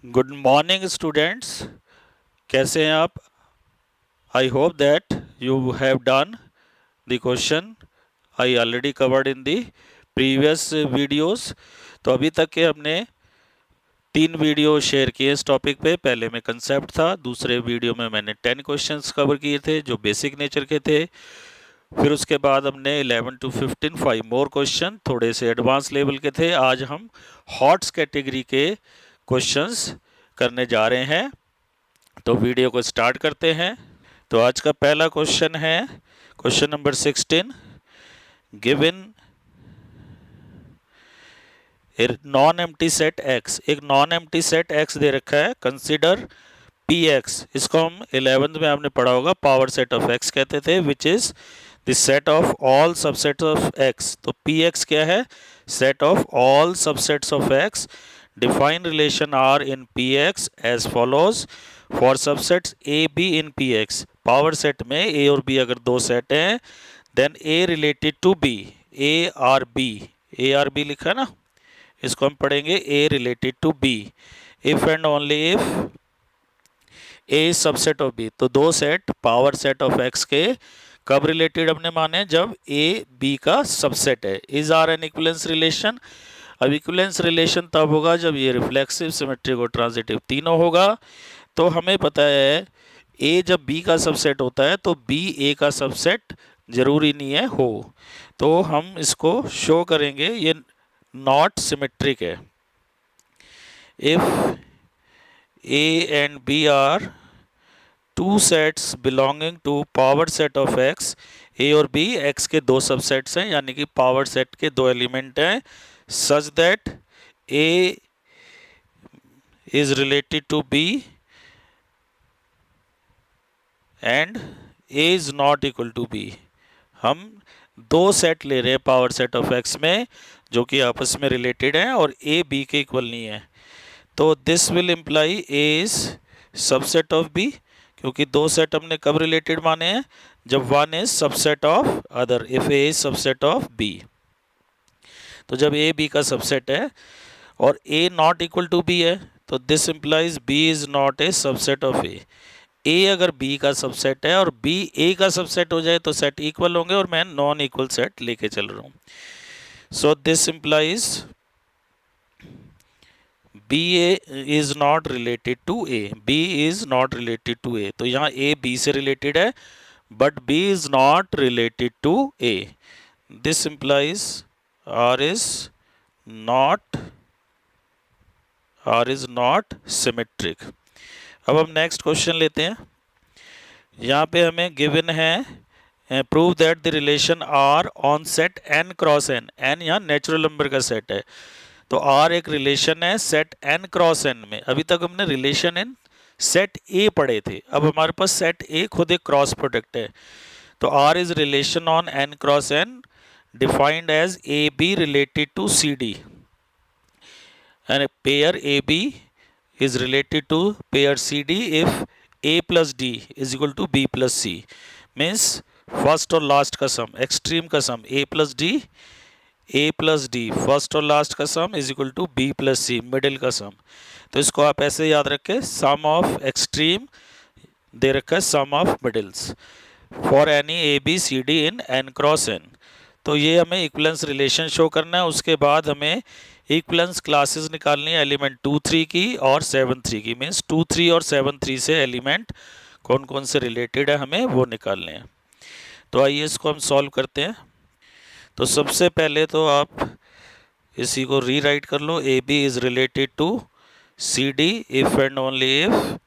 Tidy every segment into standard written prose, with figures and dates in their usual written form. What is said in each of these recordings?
Good morning students, कैसे हैं आप? आई hope that you have done the question I already covered in the previous videos. तो अभी तक के हमने 3 वीडियो शेयर किए इस टॉपिक पे। पहले में कंसेप्ट था, दूसरे वीडियो में मैंने 10 क्वेश्चंस कवर किए थे जो बेसिक नेचर के थे। फिर उसके बाद हमने 11 to 15 5 मोर क्वेश्चन थोड़े से एडवांस लेवल के थे। आज हम हॉट्स कैटेगरी के क्वेश्चंस करने जा रहे हैं, तो वीडियो को स्टार्ट करते हैं। तो आज का पहला क्वेश्चन है question number 16। Given a non empty set x, एक नॉन एम्प्टी सेट एक्स दे रखा है। कंसिडर पी एक्स, इसको हम 11th में आपने पढ़ा होगा, पावर सेट ऑफ एक्स कहते थे, which is the set of all subsets of X. तो पी एक्स क्या है? Set of all subsets of X. Define relation R in P X as follows for subsets A B in P X. Power set में A और B अगर दो set हैं, then A related to B, A R B लिखा है ना, इसको हम पढ़ेंगे A related to B. If and only if A subset of B. तो दो set power set of X के कब रिलेटेड हमने माने? जब ए बी का सबसेट है। Is R an equivalence relation. अब इक्विवेलेंस रिलेशन तब होगा जब ये रिफ्लेक्सिव, सिमेट्रिक और ट्रांजिटिव तीनों होगा। तो हमें पता है ए जब बी का सबसेट होता है तो बी ए का सबसेट जरूरी नहीं है हो। तो हम इसको शो करेंगे, ये नॉट सिमेट्रिक है। If A and B are two sets belonging to power set of X, A और B X के दो सबसेट्स हैं, यानी कि पावर सेट के दो एलिमेंट हैं, such that A is related to B and A is not equal to B। हम दो सेट ले रहे हैं पावर सेट ऑफ X में जो कि आपस में रिलेटेड हैं और A B के इक्वल नहीं है। तो this will imply A is subset of B, क्योंकि दो सेट हमने कब रिलेटेड माने हैं? जब one is subset of other. If A is subset of B, तो जब ए बी का सबसेट है और A not equal to B है, तो this implies B is not a subset of A. A अगर बी का सबसेट है और बी ए का सबसेट हो जाए तो सेट इक्वल होंगे, और मैं नॉन इक्वल सेट लेके चल रहा हूँ। So this implies B A is not related to A, B is not related to A. तो यहाँ ए बी से रिलेटेड है but B is not related to A. This implies R is not symmetric. अब हम next question लेते हैं। यहाँ पे हमें गिवन है prove that the relation R on set N cross N. N यहाँ नेचुरल नंबर का सेट है, तो आर एक रिलेशन है सेट एन क्रॉस एन में। अभी तक हमने रिलेशन इन सेट ए पढ़े थे, अब हमारे पास सेट ए खुद एक क्रॉस प्रोडक्ट है। तो R is relation on N cross N defined as A B related to C D, and pair A B is related to pair C D if A plus D is equal to B plus C. Means first और last का sum, extreme का sum A plus D, first और last का sum is equal to B plus C, middle का sum. तो इसको आप ऐसे याद रखें, सम ऑफ एक्सट्रीम दे रखा है sum of middles for any A B C D in N cross N. तो ये हमें इक्वलेंस रिलेशन शो करना है। उसके बाद हमें इक्वलेंस क्लासेस निकालनी है एलिमेंट 2 3 की और 7 3 की। मीन्स 2 3 और 7 3 से एलिमेंट कौन कौन से रिलेटेड है हमें वो निकालने हैं। तो आइए इसको हम सॉल्व करते हैं। तो सबसे पहले तो आप इसी को रीराइट कर लो, A B is related to C D if and only if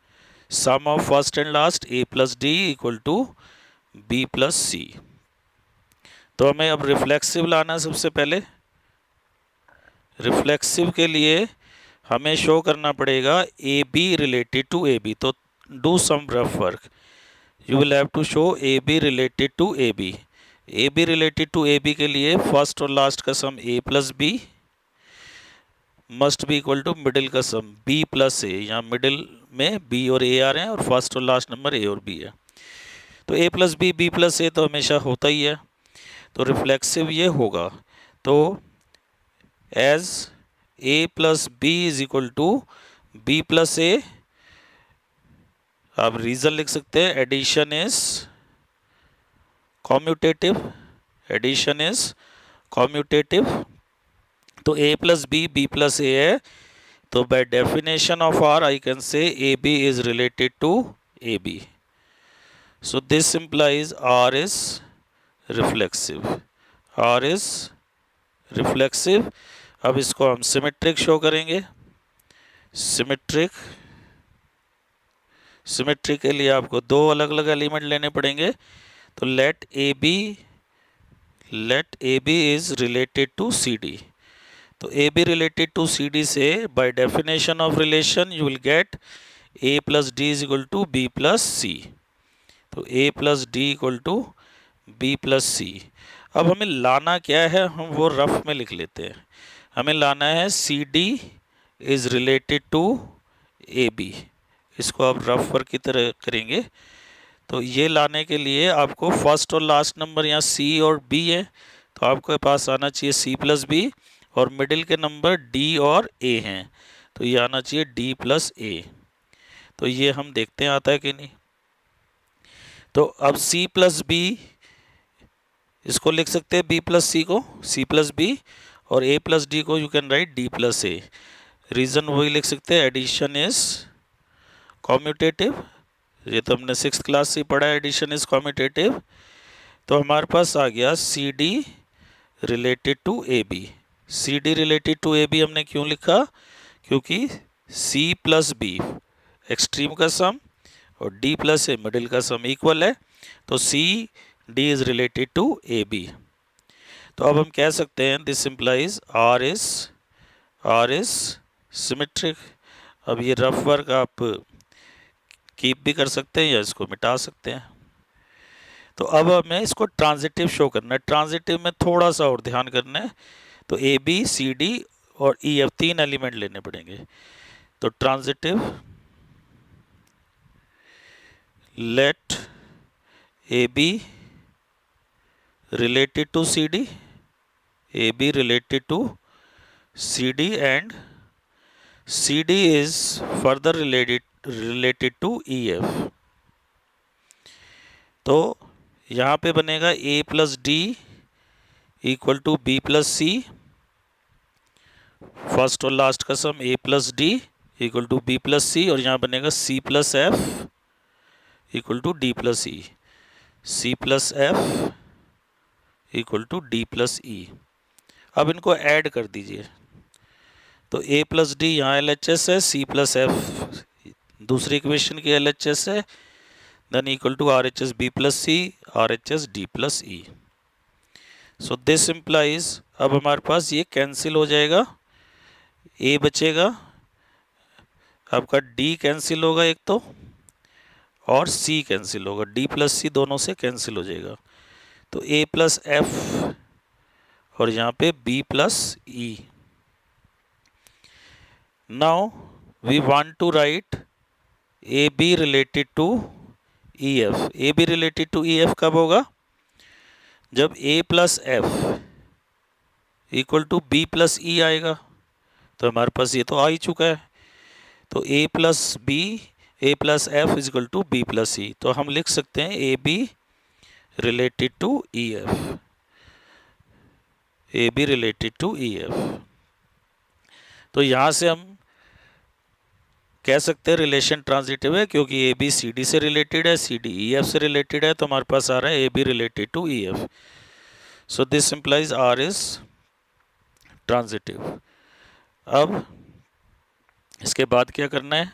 sum of first and last A plus D equal to B plus C. तो हमें अब रिफ्लेक्सिव लाना है। सबसे पहले रिफ्लेक्सिव के लिए हमें शो करना पड़ेगा A B related to A B. तो do some rough work, you will have to show A B related to A B. A B related to A B के लिए फर्स्ट और लास्ट का sum A plus B must be equal to middle का sum B plus ए। यहाँ middle में B और ए आ रहे हैं और फर्स्ट और लास्ट नंबर ए और बी है। तो ए प्लस बी प्लस ए तो हमेशा होता ही है, तो रिफ्लेक्सिव ये होगा। तो as A plus B is equal to B plus A, आप रीजन लिख सकते हैं addition is commutative, addition is commutative. तो A plus B plus A है, तो by definition of R I can say A B is related to A B. So this implies R is reflexive, R is reflexive. अब इसको हम symmetric show करेंगे। Symmetric, symmetric के लिए आपको दो अलग अलग एलिमेंट लेने पड़ेंगे। तो let A B is related to C D. तो A B related to C D से by definition of relation you will get A plus D is equal to B plus C. तो A plus D equal to B plus C. अब हमें लाना क्या है, हम वो रफ में लिख लेते हैं। हमें लाना है C D is related to A B. इसको आप रफ वर्क की तरह करेंगे। तो ये लाने के लिए आपको फर्स्ट और लास्ट नंबर यहाँ सी और बी है, तो आपके पास आना चाहिए सी प्लस बी, और मिडिल के नंबर डी और ए हैं, तो ये आना चाहिए डी प्लस ए। तो ये हम देखते हैं आता है कि नहीं। तो अब सी प्लस बी, इसको लिख सकते हैं बी प्लस सी को सी प्लस बी, और ए प्लस डी को you can write D plus A. Reason वही लिख सकते हैं, एडिशन इज कॉम्यूटेटिव। ये तो हमने 6th क्लास से पढ़ा है, एडिशन इज कॉम्यूटेटिव। तो हमारे पास आ गया C D related to A B. C D related to A B हमने क्यों लिखा, क्योंकि सी प्लस बी एक्सट्रीम का सम और डी प्लस ए मिडिल का सम इक्वल है, तो C D is related to A B. तो अब हम कह सकते हैं this implies R is symmetric. अब ये रफ वर्क आप कीप भी कर सकते हैं या इसको मिटा सकते हैं। तो अब हमें इसको ट्रांजिटिव शो करना है। ट्रांजिटिव में थोड़ा सा और ध्यान करना है। तो ए बी सी डी और ई एफ तीन एलिमेंट लेने पड़ेंगे। तो transitive, let A B related to CD, AB related to CD, and CD is further related to EF। तो यहाँ पे बनेगा A plus D equal to B plus C, first और लास्ट का sum A plus D equal to B plus C, और यहाँ बनेगा C plus F equal to D plus E, C plus F equal to D plus E. अब इनको add कर दीजिए। तो ए प्लस डी यहाँ एल एच एस है, सी प्लस एफ दूसरी इक्वेशन की एल एच एस है, then equal to are H S B plus C, R H S D plus E. So this implies, अब हमारे पास ये cancel हो जाएगा, ए बचेगा, आपका डी कैंसिल होगा एक तो, और सी कैंसिल होगा, डी प्लस सी दोनों से कैंसिल हो जाएगा। तो ए प्लस एफ और यहाँ पे B plus E. Now we want to write A B related to E F. A B related to E F कब होगा, जब A plus F equal to B plus E आएगा। तो हमारे पास ये तो आ ही चुका है। तो A plus B, A plus F is equal to B plus E. तो हम लिख सकते हैं A B related to E F, A B related to E F. तो यहाँ से हम कह सकते हैं रिलेशन ट्रांजिटिव है, क्योंकि ए बी सी डी से रिलेटेड है, सी डी ई एफ से रिलेटेड है, तो हमारे पास आ रहा है A B related to E F. So this implies R is transitive. अब इसके बाद क्या करना है,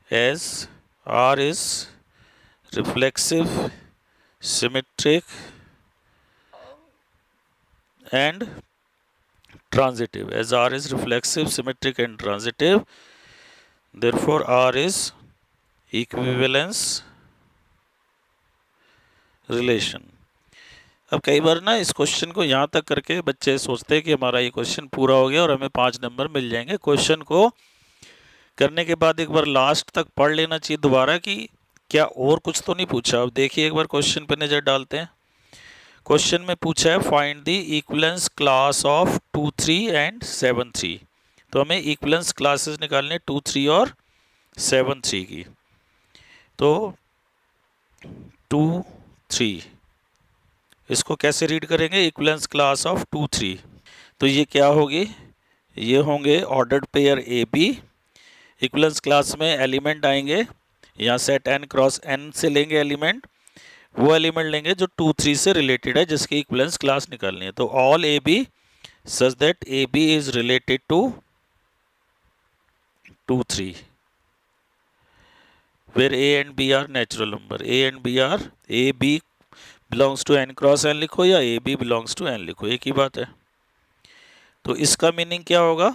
as R is reflexive, symmetric and transitive, as R is reflexive, symmetric and transitive, therefore R is equivalence relation। अब कई बार ना इस क्वेश्चन को यहाँ तक करके बच्चे सोचते हैं कि हमारा ये क्वेश्चन पूरा हो गया और हमें 5 नंबर मिल जाएंगे। क्वेश्चन को करने के बाद एक बार लास्ट तक पढ़ लेना चाहिए दोबारा कि क्या और कुछ तो नहीं पूछा। अब देखिए एक बार क्वेश्चन पर नजर डालते हैं। क्वेश्चन में पूछा है find the equivalence class of 2 3 and 7 3। तो हमें इक्विवेलेंस क्लासेस निकालने 2 3 और 7 3 की। तो 2 3 इसको कैसे रीड करेंगे, इक्विवेलेंस क्लास ऑफ 2 3। तो ये क्या होगी, ये होंगे ordered pair A B. Equivalence class में एलिमेंट आएंगे, यहाँ सेट n क्रॉस n से लेंगे एलिमेंट, वो एलिमेंट लेंगे जो 2 3 से रिलेटेड है, जिसकी इक्विवेलेंस क्लास निकालनी है। तो all A B such that A B is related to 2 3, where a and b are natural number, a and b are, a b belongs to n cross n लिखो या a b belongs to n लिखो, एक ही बात है। तो इसका meaning क्या होगा,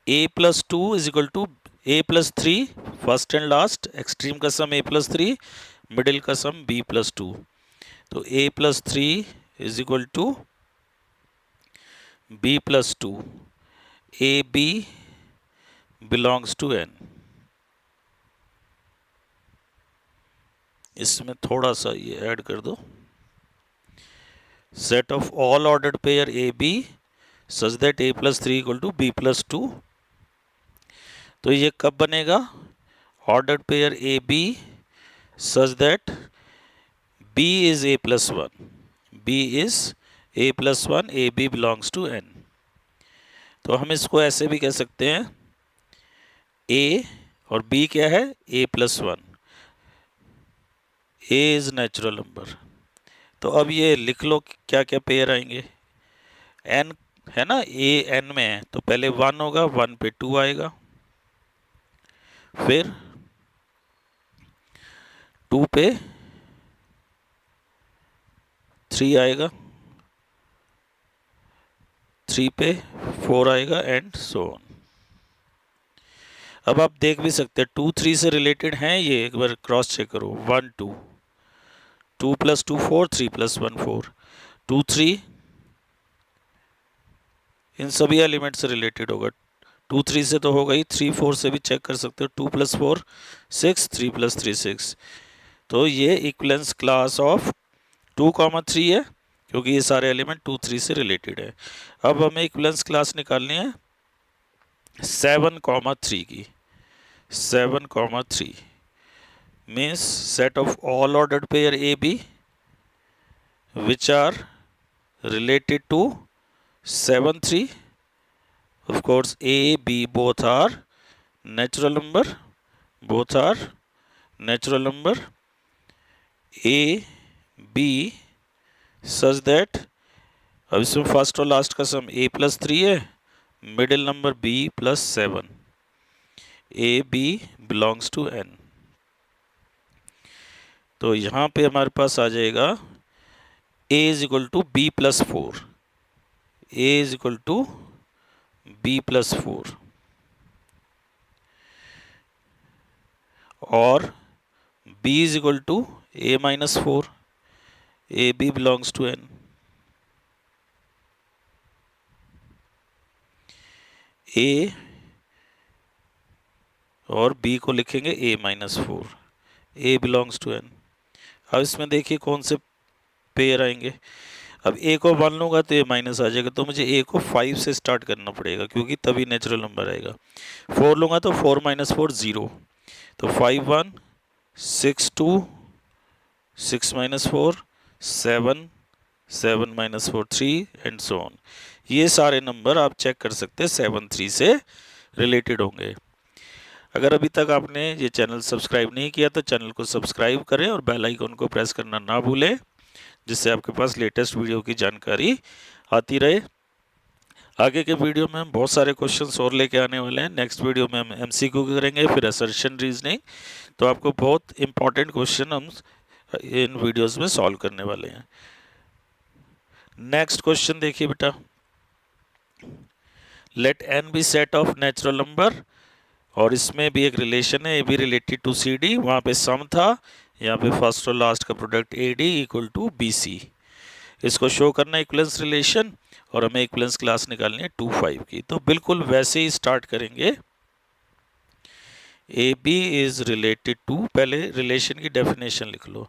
a plus 2 is equal to a plus 3, first and last, extreme का सम a प्लस 3, मिडिल का सम b प्लस 2। तो a plus 3 is equal to b plus 2, a b belongs to n। इसमें थोड़ा सा ये ऐड कर दो, set of all ordered pair A B such that a plus 3 equal to b plus 2। तो ये कब बनेगा, ordered pair A B such that b is a plus 1, b is a plus 1, A B belongs to n। तो हम इसको ऐसे भी कह सकते हैं, a और b क्या है, a plus 1, a is natural number. तो अब ये लिख लो क्या क्या पेयर आएंगे, n है ना, a n में है तो पहले 1 होगा, 1 पे 2 आएगा, फिर 2 पे 3 आएगा, 3 पे 4 आएगा, एंड सो ऑन। अब आप देख भी सकते हैं 2 3 से रिलेटेड हैं ये, एक बार क्रॉस चेक करो, 1 2, 2 प्लस 2 4, 3 प्लस 1 4, 2 3 इन सभी एलिमेंट से रिलेटेड होगा। 2 3 से तो होगा ही, 3 4 से भी चेक कर सकते हो, 2 प्लस 4 6, 3 प्लस 3 6। तो ये इक्विवेलेंस क्लास ऑफ 2 3 है, क्योंकि ये सारे एलिमेंट 2 3 से रिलेटेड है। अब हमें इक्विवेलेंस क्लास निकालनी है 7 3 की। 7 3 means set of all ordered pair a b which are related to 7 3। of course a b both are natural number, both are natural number, a b such that, अब इसमें first और last का sum a plus 3 है, middle number b plus 7, a b belongs to n। तो यहाँ पे हमारे पास आ जाएगा a is equal to b plus 4, a is equal to b plus 4, और b is equal to a minus 4, a b belongs to n। a और b को लिखेंगे a minus 4, a belongs to n। अब इसमें देखिए कौन से pair आएंगे। अब a को 1 लूँगा तो a माइनस आ जाएगा, तो मुझे a को 5 से स्टार्ट करना पड़ेगा, क्योंकि तभी नेचुरल नंबर आएगा। 4 लूँगा तो 4 माइनस 4 0, तो 5 1 6 2, 6 minus 4 7, 7 minus 4 3, and so on. ये सारे नंबर आप चेक कर सकते हैं 7 3 से रिलेटेड होंगे। अगर अभी तक आपने ये चैनल सब्सक्राइब नहीं किया तो चैनल को सब्सक्राइब करें और बेल आइकन को प्रेस करना ना भूलें, जिससे आपके पास लेटेस्ट वीडियो की जानकारी आती रहे। आगे के वीडियो में हम बहुत सारे क्वेश्चंस और लेके आने वाले हैं। नेक्स्ट वीडियो में हम एमसीक्यू करेंगे, फिर असर्शन रीजनिंग। तो आपको बहुत इंपॉर्टेंट क्वेश्चन हम इन वीडियोस में सॉल्व करने वाले हैं। नेक्स्ट क्वेश्चन देखिए बेटा, let n be set of natural number, और इसमें भी एक रिलेशन है, A B related to C D. वहाँ पे सम था, यहाँ पे फर्स्ट और लास्ट का product A D equal to B C. इसको शो करना है इक्विवेलेंस रिलेशन, और हमें इक्विवेलेंस क्लास निकालनी है 2 5 की। तो बिल्कुल वैसे ही स्टार्ट करेंगे। A B is related to, पहले रिलेशन की डेफिनेशन लिख लो,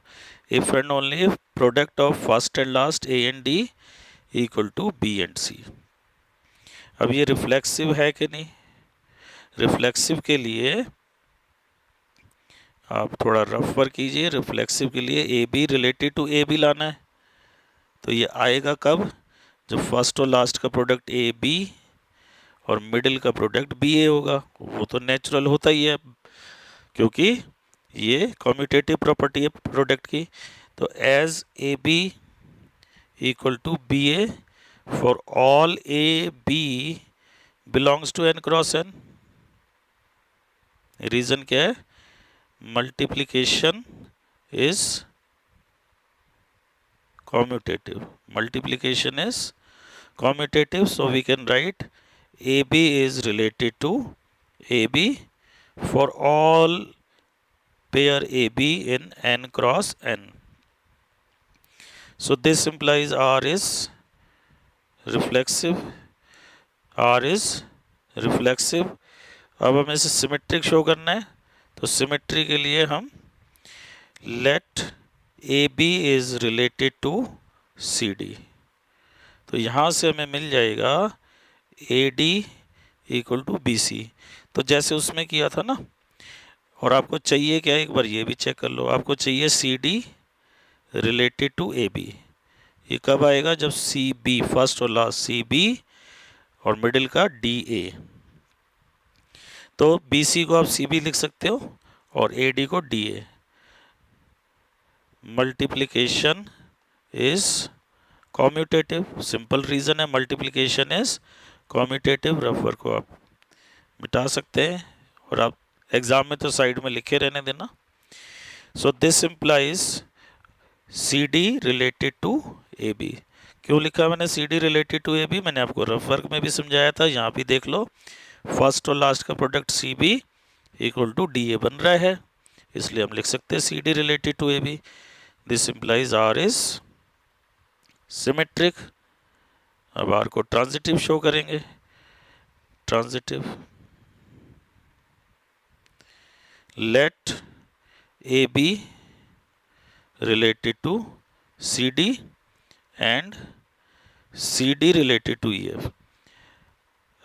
if and only if product of first and last A and D equal to B and C. अब ये रिफ्लेक्सिव है कि नहीं? रिफ्लेक्सिव के लिए आप थोड़ा रफ वर्क कीजिए। रिफ्लेक्सिव के लिए A B related to A B लाना है। तो ये आएगा कब? जब फर्स्ट और लास्ट का प्रोडक्ट ए बी और मिडिल का प्रोडक्ट बी ए होगा। वो तो नेचुरल होता ही है, क्योंकि ये कम्यूटेटिव प्रॉपर्टी है प्रोडक्ट की। तो as A B equal to B A for all A B belongs to N cross N. Reason क्या है? Multiplication is commutative. Multiplication is commutative, so we can write AB is related to AB for all pair AB in n cross n. So this implies R is reflexive. R is reflexive. अब हमें इसे symmetric show करना है, तो symmetry के लिए हम let AB is related to CD। तो यहाँ से हमें मिल जाएगा AD इक्वल टू BC। तो जैसे उसमें किया था ना, और आपको चाहिए क्या, एक बार ये भी चेक कर लो। आपको चाहिए CD रिलेटेड टू AB। ये कब आएगा? जब CB, फर्स्ट और लास्ट CB और मिडिल का DA। तो BC को आप CB लिख सकते हो और AD को DA। Multiplication is commutative. Simple reason है, मल्टीप्लिकेशन इज कॉम्यूटेटिव। रफर को आप मिटा सकते हैं और आप एग्जाम में तो साइड में लिखे रहने देना। So this implies C D related to A B. क्यों लिखा मैंने C D related to A B? मैंने आपको रफ वर्क में भी समझाया था, यहाँ भी देख लो। फर्स्ट और लास्ट का product C B equal to D A बन रहा है, इसलिए हम लिख सकते हैं C D related to A B. This implies R is symmetric। अब R को ट्रांजिटिव शो करेंगे। Transitive let AB related to CD and CD related to EF।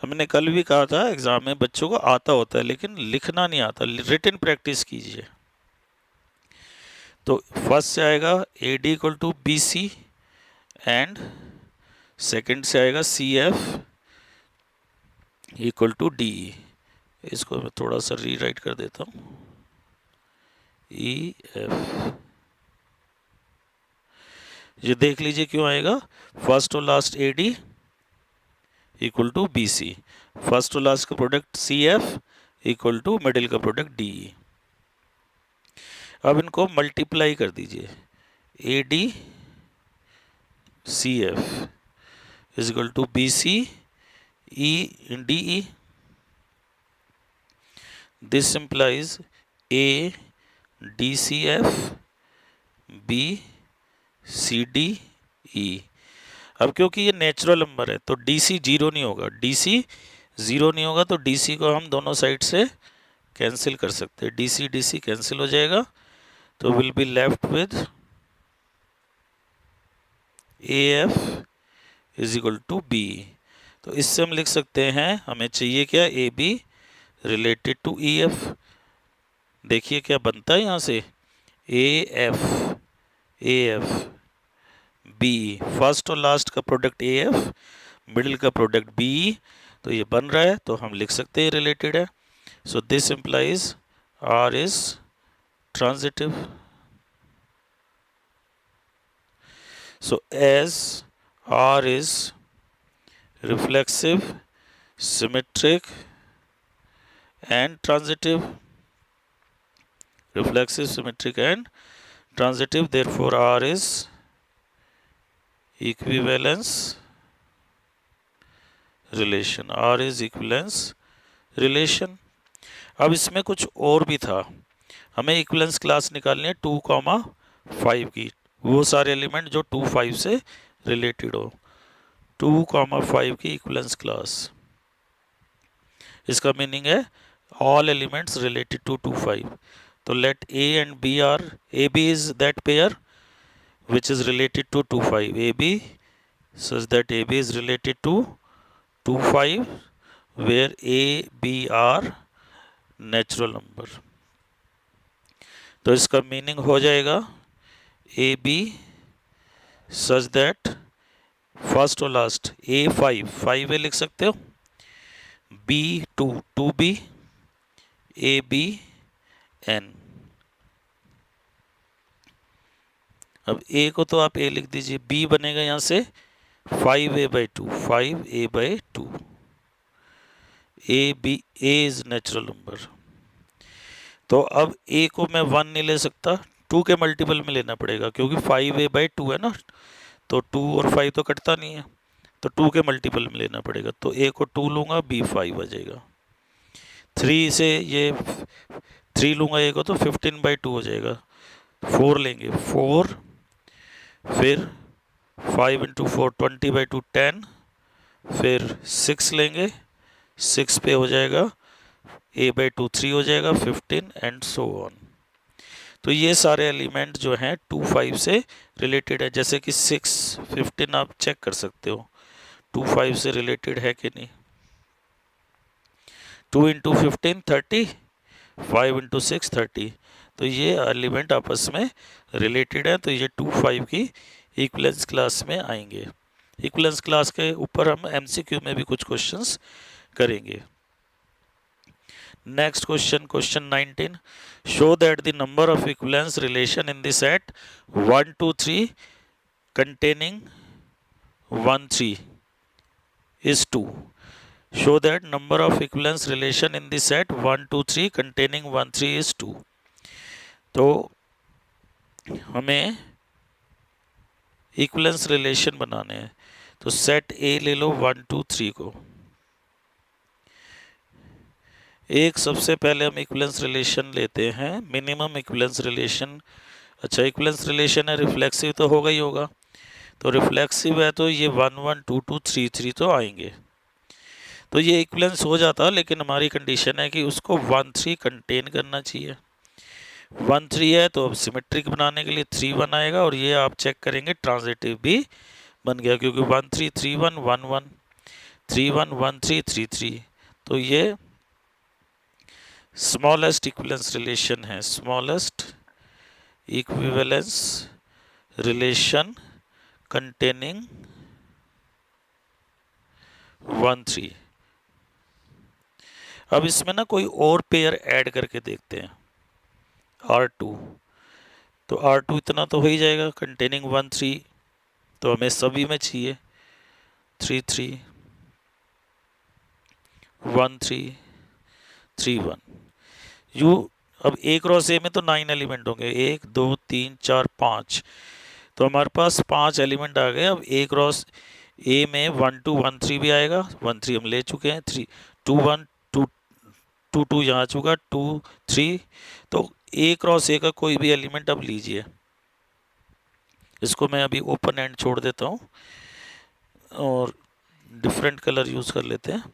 हमने कल भी कहा था एग्जाम में बच्चों को आता होता है लेकिन लिखना नहीं आता। रिटन प्रैक्टिस कीजिए। तो फर्स्ट से आएगा A D equal to B C and second से आएगा C F equal to D E. इसको मैं थोड़ा सा रीराइट कर देता हूँ, ई एफ। ये देख लीजिए क्यों आएगा। फर्स्ट और last A D equal to B C, first और लास्ट का product C F equal to middle का प्रोडक्ट डी ई। अब इनको मल्टीप्लाई कर दीजिए। A D C F is equal to B C E in D E. This implies A D C F B C D E. अब क्योंकि ये natural number है तो डी सी जीरो नहीं होगा। डी सी जीरो नहीं होगा तो डी सी को हम दोनों साइड से कैंसिल कर सकते हैं। डी सी कैंसिल हो जाएगा, तो will be left with A F is equal to B. तो इससे हम लिख सकते हैं, हमें चाहिए क्या, A B related to E F. देखिए क्या बनता है यहाँ से, ए एफ बी, फर्स्ट और लास्ट का प्रोडक्ट ए एफ, मिडिल का प्रोडक्ट बी। तो ये बन रहा है तो हम लिख सकते हैं रिलेटेड है। So this implies R is transitive। So as R is reflexive, symmetric and transitive, reflexive, symmetric and transitive, therefore R is equivalence relation। R is equivalence relation। अब इसमें कुछ और भी था, हमें इक्विवेलेंस क्लास निकालनी है 2,5 की। वो सारे एलिमेंट जो 2, 5 से रिलेटेड हो। 2,5 की इक्विवेलेंस क्लास, इसका मीनिंग है ऑल एलिमेंट्स रिलेटेड टू 2, 5। तो let A and B R, A B is that pair which is related to 2, 5। AB such that AB is related to 2 5 where A B are natural number. तो इसका मीनिंग हो जाएगा A B such that first और last A 5 A लिख सकते हो, B 2 B, A B N. अब ए को तो आप ए लिख दीजिए, बी बनेगा यहां से 5a/2, 5a/2। A B, A is natural number. तो अब ए को मैं 1 नहीं ले सकता, 2 के मल्टीपल में लेना पड़ेगा, क्योंकि 5a/2 है ना, तो 2 और 5 तो कटता नहीं है, तो 2 के मल्टीपल में लेना पड़ेगा। तो ए को 2 लूंगा, बी 5 आ जाएगा। 3 से ये 3 लूंगा ए को, तो 15/2 हो जाएगा। 4 लेंगे, 4, फिर 5 × 4 20/2 10, फिर 6 लेंगे, 6 पे हो जाएगा a/2 3 हो जाएगा, 15 एंड सो ऑन। तो ये सारे एलिमेंट जो हैं 2 5 से रिलेटेड है, जैसे कि 6 15 आप चेक कर सकते हो 2 5 से रिलेटेड है कि नहीं। 2 × 15 30, 5 × 6 30। तो ये एलिमेंट आपस में रिलेटेड है, तो ये 2 5 की इक्विवेलेंस क्लास में आएंगे। इक्विवेलेंस क्लास के ऊपर हम एमसीक्यू में भी कुछ क्वेश्चंस करेंगे। Next question, question 19, show that the number of equivalence relation in the set 1 2 3 containing 1 3 is 2. Show that number of equivalence relation in the set 1 2 3 containing 1 3 is 2. तो हमें इक्विवेलेंस रिलेशन बनाने हैं, तो सेट ए ले लो 1 2 3 को। एक सबसे पहले हम इक्विवेलेंस रिलेशन लेते हैं, मिनिमम इक्विवेलेंस रिलेशन। अच्छा, इक्विवेलेंस रिलेशन है, रिफ्लेक्सिव तो होगा ही होगा, तो रिफ्लेक्सिव है तो ये 1 1 2 2 3 3 तो आएंगे, तो ये इक्विवेलेंस हो जाता, लेकिन हमारी कंडीशन है कि उसको 1 3 कंटेन करना चाहिए। 1 3 है तो अब सिमेट्रिक बनाने के लिए 3 1 आएगा, और ये आप चेक करेंगे ट्रांजिटिव भी बन गया, क्योंकि 1 3 3 1 1 1 3 1 1 3 3 3। तो ये स्मॉलेस्ट इक्विवेलेंस रिलेशन है, स्मॉलेस्ट इक्विवेलेंस रिलेशन कंटेनिंग 1 3। अब इसमें ना कोई और पेयर ऐड करके देखते हैं, R2। तो R2 इतना तो हो ही जाएगा, कंटेनिंग 1 3, तो हमें सभी में चाहिए 3 3 1 3 3 1। यू अब A क्रॉस A में तो 9 एलिमेंट होंगे, 1 2 3 4 5, तो हमारे पास 5 एलिमेंट आ गए। अब A क्रॉस A में 1 2 1 3 भी आएगा, 1 3 हम ले चुके हैं, 3 2 1 2 2 2 यहाँ आ चुका, 2 3। तो A क्रॉस A का कोई भी एलिमेंट अब लीजिए, इसको मैं अभी ओपन एंड छोड़ देता हूँ और डिफरेंट कलर यूज कर लेते हैं।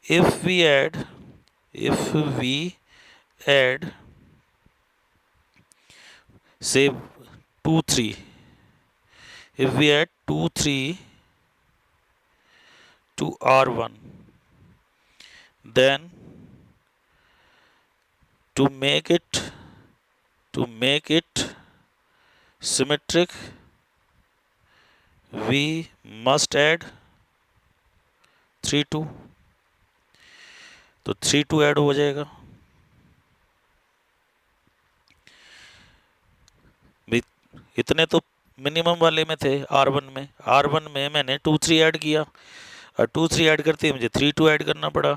If we add say 2 3, if we add 2 3 to R1, then to make it symmetric we must add 3 2, तो 3 2 ऐड हो जाएगा। इतने तो मिनिमम वाले में थे, R1 में मैंने 2 3 ऐड किया, और 2 3 ऐड करते ही मुझे 3 2 ऐड करना पड़ा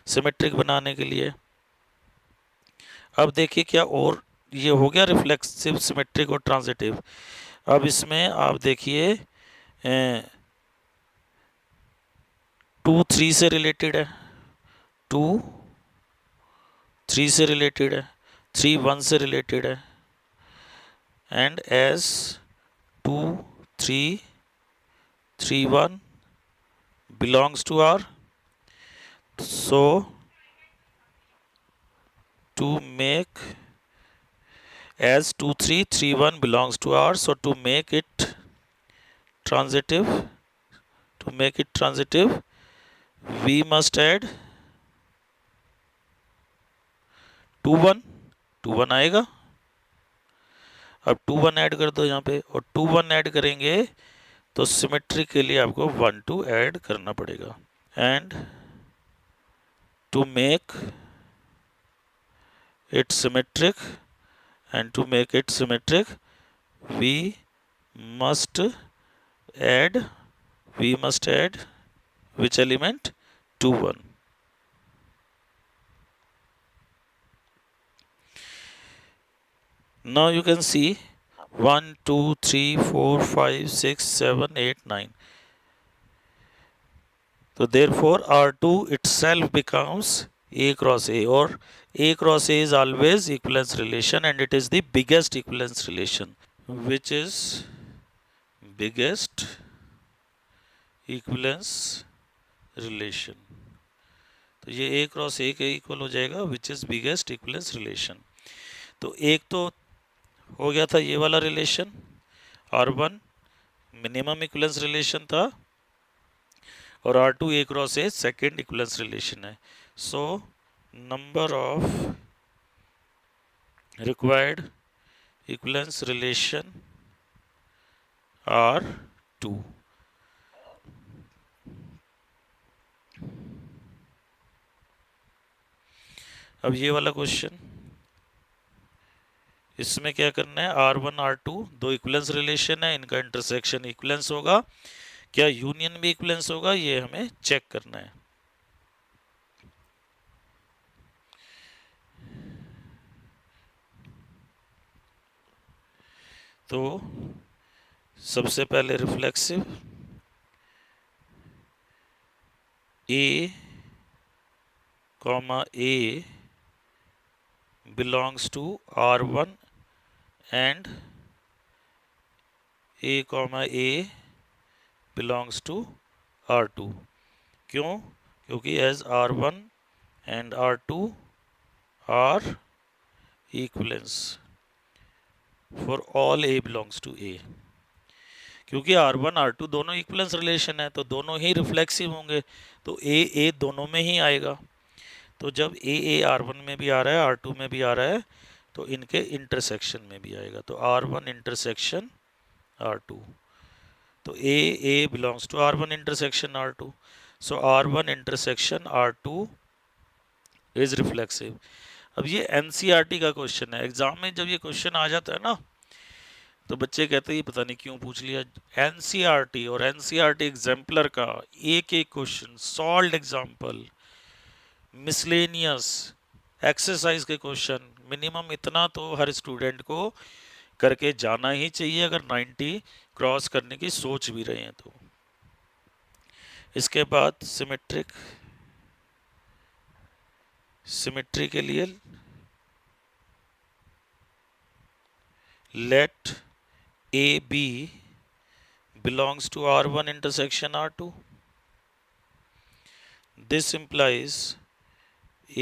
सिमेट्रिक बनाने के लिए। अब देखिए क्या, और ये हो गया रिफ्लेक्सिव, सिमेट्रिक और ट्रांजिटिव। अब इसमें आप देखिए 2 3 से रिलेटेड है, 2 3 से रिलेटेड है, 3 1 से रिलेटेड है, and as 2 3 3 1 belongs to R, so to make as 2 3 3 1 belongs to R, so to make it transitive To make it transitive, we must add 2 1, 2 1 आएगा। अब 2 1 ऐड कर दो यहाँ पे, और 2 1 ऐड करेंगे तो सिमेट्री के लिए आपको 1 2 ऐड करना पड़ेगा। And to make it symmetric, we must add which element? 2 1. Now you can see 1 2 3 4 5 6 7 8 9. So therefore R2 itself becomes A cross A, or A cross A is always equivalence relation, and it is the biggest equivalence relation, which is biggest equivalence relation. तो ये A cross A के equal हो जाएगा, which is biggest equivalence relation. तो एक तो हो गया था ये वाला relation, R1 minimum equivalence relation था, और R2 A cross A second equivalence relation है। So number of required equivalence relation R2। अब ये वाला क्वेश्चन, इसमें क्या करना है, R1 R2 दो इक्वलेंस रिलेशन है, इनका इंटरसेक्शन इक्वलेंस होगा, क्या यूनियन भी इक्वलेंस होगा, ये हमें चेक करना है। तो सबसे पहले reflexive A, A belongs to R1 and A, A belongs to R2। क्यों? क्योंकि as R1 and R2 are equivalence for all A belongs to A। क्योंकि R1 R2 दोनों इक्वलेंस रिलेशन है, तो दोनों ही रिफ्लेक्सिव होंगे, तो A दोनों में ही आएगा। तो जब A R1 में भी आ रहा है, R2 में भी आ रहा है, तो इनके इंटरसेक्शन में भी आएगा। तो R1 इंटरसेक्शन R2, तो A belongs to R1 intersection R2। So R1 intersection R2 is reflexive. अब ये NCERT का क्वेश्चन है। एग्जाम में जब ये क्वेश्चन आ जाता है ना, तो बच्चे कहते हैं पता नहीं क्यों पूछ लिया। NCERT और NCERT एग्जाम्पलर का एक question, solved example, miscellaneous exercise के क्वेश्चन, मिनिमम इतना तो हर स्टूडेंट को करके जाना ही चाहिए, अगर 90 क्रॉस करने की सोच भी रहे हैं तो। इसके बाद सिमेट्री के लिए late AB belongs to R1 intersection R2। This implies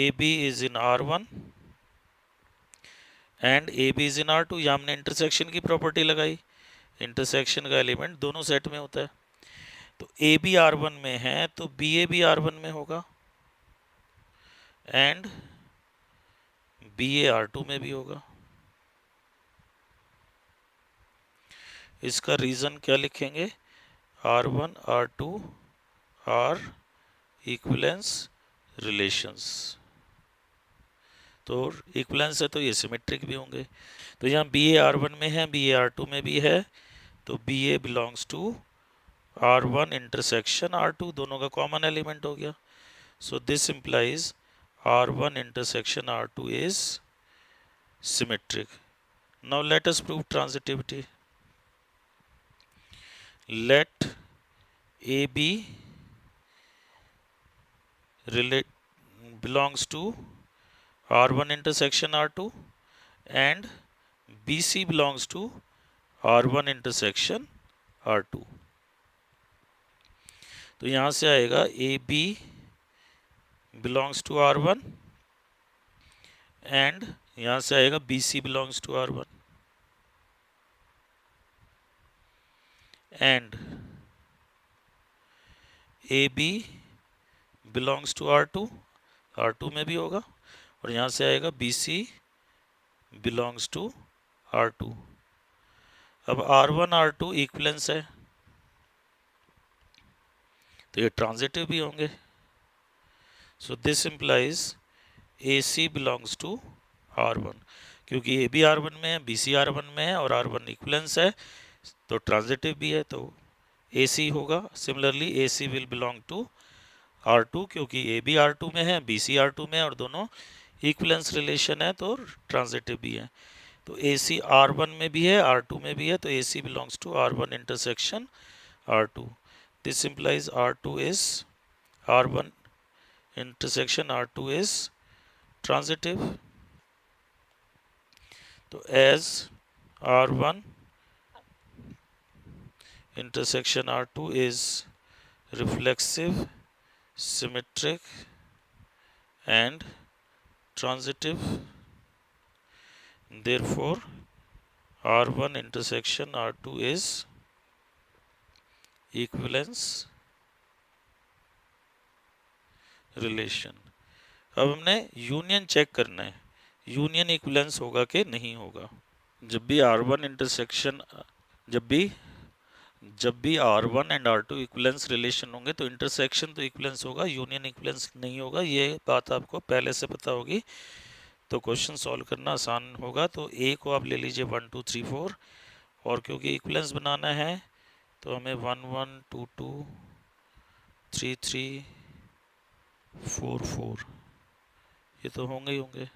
AB is in R1 and AB is in R2। यहाँ हमने इंटरसेक्शन की प्रॉपर्टी लगाई, इंटरसेक्शन का एलिमेंट दोनों सेट में होता है, तो AB R1 में है तो BA भी R1 में होगा, एंड BA R2 में भी होगा। इसका रीजन क्या लिखेंगे, R1 R2 are equivalence relations. तो इक्विवेलेंस है तो ये सिमेट्रिक भी होंगे। तो यहाँ BA R1 में है, BA R2 में भी है, तो BA belongs to R1 intersection R2, दोनों का कॉमन एलिमेंट हो गया। सो this implies R1 intersection R2 is symmetric। Now let us prove transitivity। Let AB belongs to R1 intersection R2 and BC belongs to R1 intersection R2। तो यहां से आएगा AB belongs to R1 and यहां से आएगा BC belongs to R1 and A B belongs to R2, R2 में भी होगा, और यहाँ से आएगा B C belongs to R2। अब R1 R2 इक्विवेलेंस है, तो ये ट्रांजिटिव भी होंगे। So this implies A C belongs to R1, क्योंकि ए बी R1 में है, बी सी R1 में है और R1 इक्विवेलेंस है, तो ट्रांजिटिव भी है, तो ए सी होगा। Similarly A C will belong to R2, क्योंकि ए बी R2 में है, बी सी R2 में है और दोनों इक्विवेलेंस रिलेशन है, तो ट्रांजिटिव भी है। तो ए सी R1 में भी है, R2 में भी है, तो A C belongs to R1 intersection R2। This implies R2 is R1 intersection R2 is transitive। तो as R1 intersection R2 is reflexive, symmetric and transitive, therefore R1 intersection R2 is equivalence relation। अब हमने union check करना है, union equivalence होगा कि नहीं होगा। जब भी R1 इंटरसेक्शन जब भी R1 and R2 equivalence relation होंगे तो इंटरसेक्शन तो इक्विवेलेंस होगा, यूनियन इक्विवेलेंस नहीं होगा। ये बात आपको पहले से पता होगी, तो क्वेश्चन सॉल्व करना आसान होगा। तो ए को आप ले लीजिए 1 2 3 4, और क्योंकि इक्विवेलेंस बनाना है तो हमें 1 1 2 2 3 3 4 4 ये तो होंगे ही होंगे।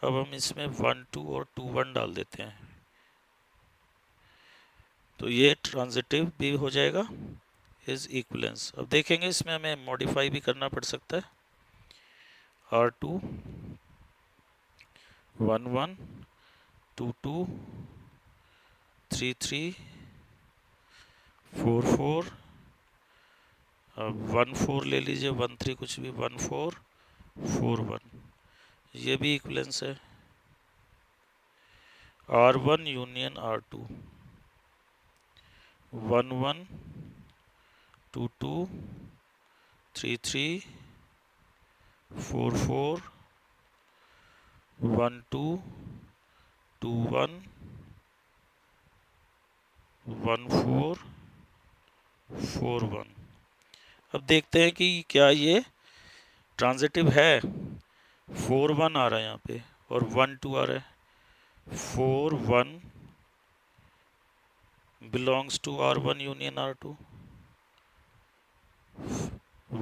अब हम इसमें 1 2 और 2 1 डाल देते हैं, तो ये ट्रांजिटिव भी हो जाएगा, इज इक्विवेलेंस। अब देखेंगे इसमें हमें मॉडिफाई भी करना पड़ सकता है। R2 1 1 2 2 3 3 4 4, 1 4 ले लीजिए, 1 3 कुछ भी, 1 4 4 1, ये भी इक्विवेलेंस है। R1 union R2 1 1 2 2 3 3 4 4 1 2 2 1 1 4 4 1। अब देखते हैं कि क्या ये ट्रांजिटिव है। 4 1 आ रहा है यहाँ पे और 1 2 आ रहा है। 4 1 belongs to R1 union R2,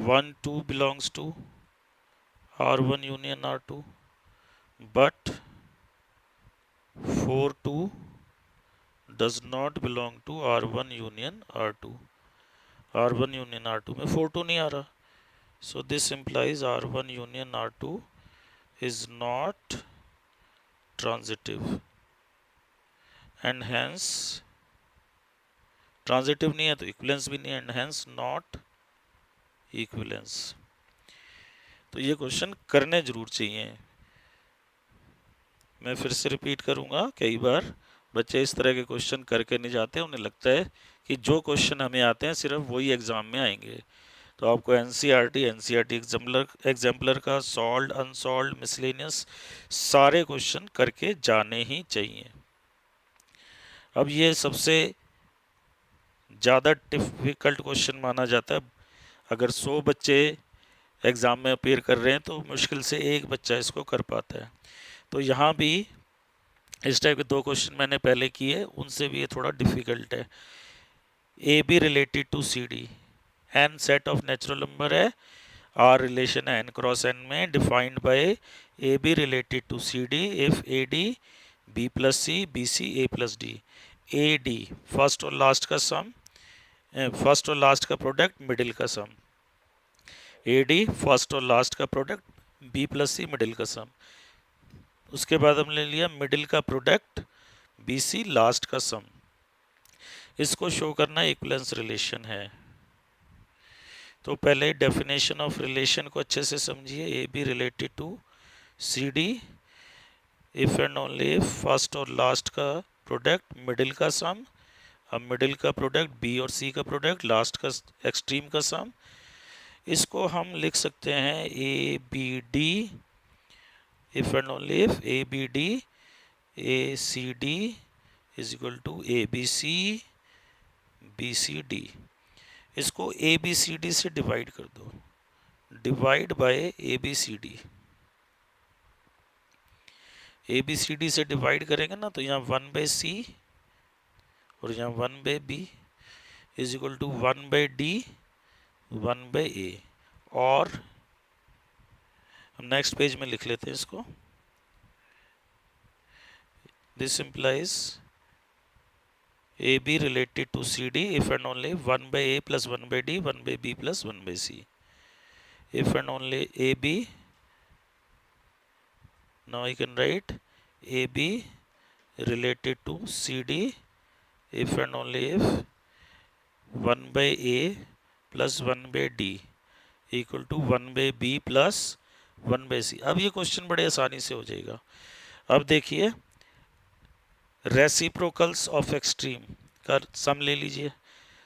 1 2 belongs to R1 union R2, but 4 2 does not belong to R1 union R2। R1 union R2 में 4 2 नहीं आ रहा, so this implies R1 union R2 is not transitive and hence transitive नहीं है तो equivalence भी नहीं है, and hence not equivalence. तो ये क्वेश्चन करने जरूर चाहिए। मैं फिर से रिपीट करूंगा, कई बार बच्चे इस तरह के क्वेश्चन करके नहीं जाते, उन्हें लगता है कि जो क्वेश्चन हमें आते हैं सिर्फ वही एग्जाम में आएंगे। तो आपको एनसीईआरटी एग्जाम्पलर का सॉल्व्ड, अनसॉल्व्ड, मिसलेनियस सारे क्वेश्चन करके जाने ही चाहिए। अब ये सबसे ज़्यादा डिफिकल्ट क्वेश्चन माना जाता है। अगर 100 बच्चे एग्ज़ाम में अपीयर कर रहे हैं तो मुश्किल से एक बच्चा इसको कर पाता है। तो यहाँ भी इस टाइप के 2 क्वेश्चन मैंने पहले किए, उनसे भी ये थोड़ा डिफिकल्ट है। A B related to C D, N set of natural number है, आर रिलेशन है एन क्रॉस एन में, defined by A B related to C D if A D B plus C, B C A plus D. A D first और last का sum, first और last का product, middle का sum. A D first और last का product, B plus C middle का सम। उसके बाद हमने लिया मिडिल का प्रोडक्ट, बी सी लास्ट का सम। इसको शो करना इक्विवेलेंस रिलेशन है। तो पहले डेफिनेशन ऑफ रिलेशन को अच्छे से समझिए। A B related to C D if and only if first और लास्ट का प्रोडक्ट, मिडिल का सम अब मिडिल का प्रोडक्ट, बी और सी का प्रोडक्ट, लास्ट का एक्सट्रीम का सम, इसको हम लिख सकते हैं A B D, if and only if A B D A C D is equal to A B C D. इसको ए बी सी डी से डिवाइड कर दो, divide by A B C D. A B C D से divide करेंगे ना तो यहाँ 1/c और यहाँ 1/b is equal to 1/d 1/a। और हम नेक्स्ट पेज में लिख लेते हैं इसको। This implies AB related to CD if and only 1/a plus 1/d 1/b plus 1/c। if and only AB, now I can write AB related to CD if and only if 1/a plus 1/d equal to 1/b plus 1/c। अब ये question बड़े आसानी से हो जाएगा। अब देखिए reciprocals of extreme का सम ले लीजिए,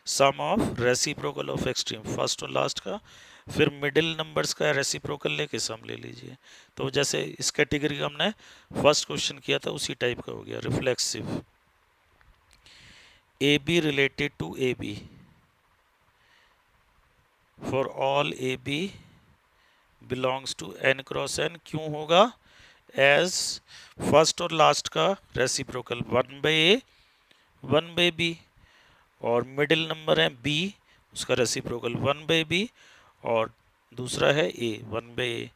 sum of reciprocal of extreme, first और लास्ट का, फिर मिडिल नंबर्स का रेसिप्रोकल लेके सम ले लीजिए। तो जैसे इस कैटेगरी का हमने फर्स्ट क्वेश्चन किया था उसी टाइप का हो गया, reflexive. A B related to A B for all A B belongs to n cross n, क्यों होगा? एज फर्स्ट और लास्ट का रेसिप्रोकल 1/a 1/b, और मिडिल नंबर है b, उसका रेसिप्रोकल 1/b, और दूसरा है a 1/a।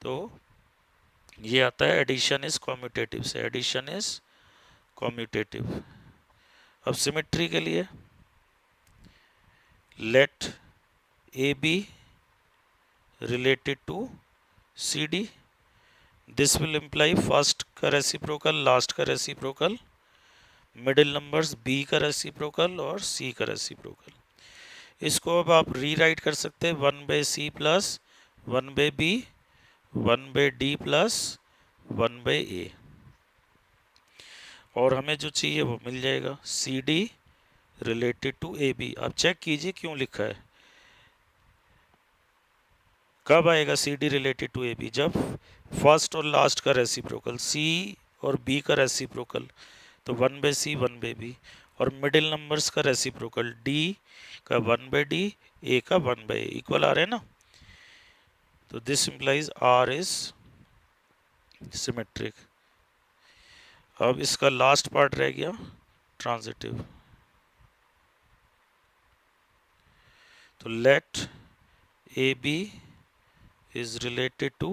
तो ये आता है एडिशन इज कॉम्यूटेटिव से, एडिशन इज कॉम्यूटेटिव। अब सिमेट्री के लिए let A B related to C D, this will imply first का रेसिप्रोकल, लास्ट का रेसिप्रोकल, मिडिल नंबर्स बी का रेसिप्रोकल और सी का रेसिप्रोकल। इसको अब आप रीराइट कर सकते हैं 1/c plus 1/b 1/d plus 1/a, और हमें जो चाहिए वो मिल जाएगा, C D related to A B. अब चेक कीजिए क्यों लिखा है, कब आएगा C D related to A B? जब फर्स्ट और लास्ट का रेसिप्रोकल, सी और बी का रेसिप्रोकल तो 1/c 1/b, और मिडिल नंबर्स का रेसिप्रोकल डी का 1/d ए का 1/a इक्वल आ रहे हैं ना। तो this implies R is symmetric. अब इसका लास्ट पार्ट रह गया ट्रांजिटिव। तो let A B is related to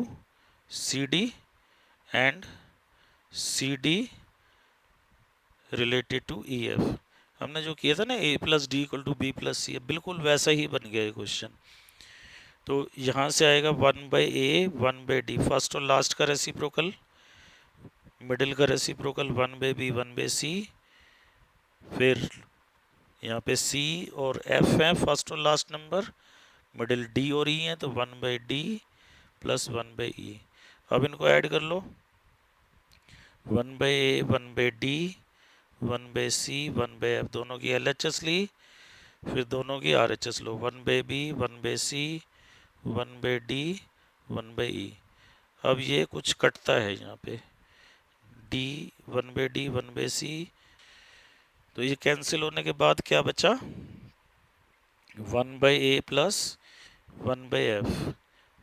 CD and CD related to EF। हमने जो किया था ना A plus D equal to B plus C, बिल्कुल वैसा ही बन गया है क्वेश्चन। तो यहाँ से आएगा 1/a 1/d, फर्स्ट और लास्ट का रेसिप्रोकल, मिडिल का रेसिप्रोकल 1/b 1/c, फिर यहाँ पे C और F है फर्स्ट और लास्ट नंबर, मिडिल D और E है तो 1/d प्लस 1/e। अब इनको ऐड कर लो, 1/a 1/d 1/c 1/f, दोनों की LHS ली, फिर दोनों की RHS लो, 1/b 1/c 1/d 1/e। अब ये कुछ कटता है यहाँ पे, d 1/d 1/c, तो ये कैंसिल होने के बाद क्या बचा? 1/a plus 1/f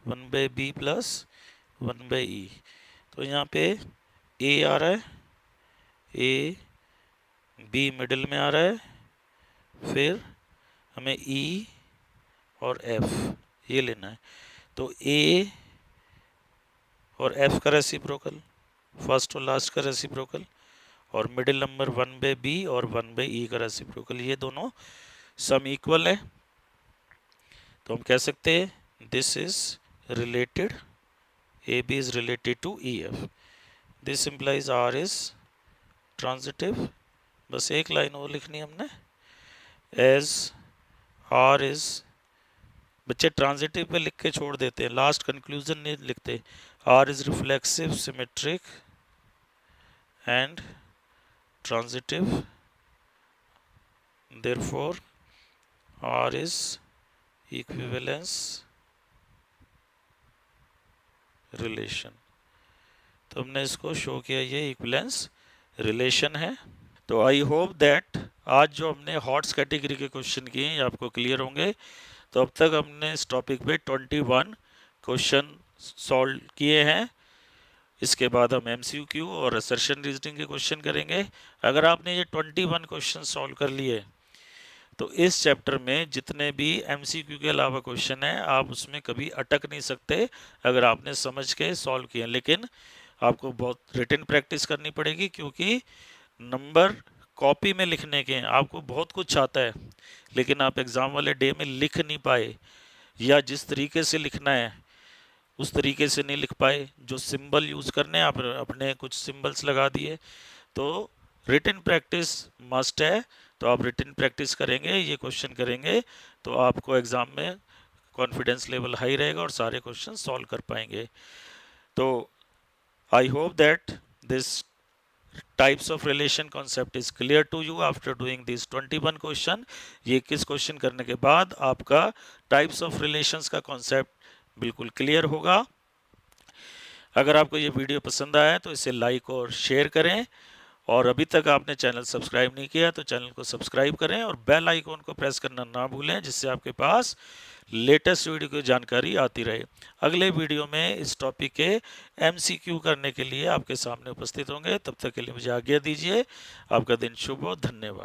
1/b plus 1/e। तो यहाँ पे a आ रहा है, a b मिडिल में आ रहा है, फिर हमें e और f ये लेना है। तो a और f का रेसिप्रोकल, फर्स्ट और लास्ट का रेसिप्रोकल, और मिडिल नंबर 1/b और 1/e का रेसिप्रोकल, ये दोनों सम इक्वल है। तो हम कह सकते हैं this is related, AB is related to EF। This implies R is transitive। बस एक लाइन और लिखनी हमने, as R is, बच्चे ट्रांजिटिव पे लिख के छोड़ देते हैं, लास्ट कंक्लूजन नहीं लिखते। R is reflexive, symmetric and transitive therefore R is equivalence relation. तो हमने इसको शो किया, ये इक्विवेलेंस रिलेशन है। तो आई होप दैट आज जो हमने हॉट्स कैटेगरी के क्वेश्चन किए हैं ये आपको क्लियर होंगे। तो अब तक हमने इस टॉपिक पे 21 क्वेश्चन सॉल्व किए हैं। इसके बाद हम MCQ और असर्शन रीजनिंग के क्वेश्चन करेंगे। अगर आपने ये 21 क्वेश्चन सॉल्व कर लिए तो इस चैप्टर में जितने भी MCQ के अलावा क्वेश्चन हैं आप उसमें कभी अटक नहीं सकते अगर आपने समझ के सॉल्व किए। लेकिन आपको बहुत रिटन प्रैक्टिस करनी पड़ेगी, क्योंकि नंबर कॉपी में लिखने के हैं, आपको बहुत कुछ आता है लेकिन आप एग्ज़ाम वाले डे में लिख नहीं पाए, या जिस तरीके से लिखना है उस तरीके से नहीं लिख पाए, जो सिंबल यूज़ करने आप अपने कुछ सिंबल्स लगा दिए। तो रिटन प्रैक्टिस मस्ट है। तो आप रिटन प्रैक्टिस करेंगे, ये क्वेश्चन करेंगे तो आपको एग्ज़ाम में कॉन्फिडेंस लेवल हाई रहेगा और सारे क्वेश्चन सॉल्व कर पाएंगे। तो I hope that this types of relation concept is clear to you after doing this 21 question. ये 21 क्वेश्चन करने के बाद आपका टाइप्स ऑफ रिलेशंस का कॉन्सेप्ट बिल्कुल क्लियर होगा। अगर आपको ये वीडियो पसंद आया तो इसे लाइक और शेयर करें, और अभी तक आपने चैनल सब्सक्राइब नहीं किया तो चैनल को सब्सक्राइब करें और बेल आइकॉन को प्रेस करना ना भूलें, जिससे आपके पास लेटेस्ट वीडियो की जानकारी आती रहे। अगले वीडियो में इस टॉपिक के MCQ करने के लिए आपके सामने उपस्थित होंगे। तब तक के लिए मुझे आज्ञा दीजिए। आपका दिन शुभ हो। धन्यवाद।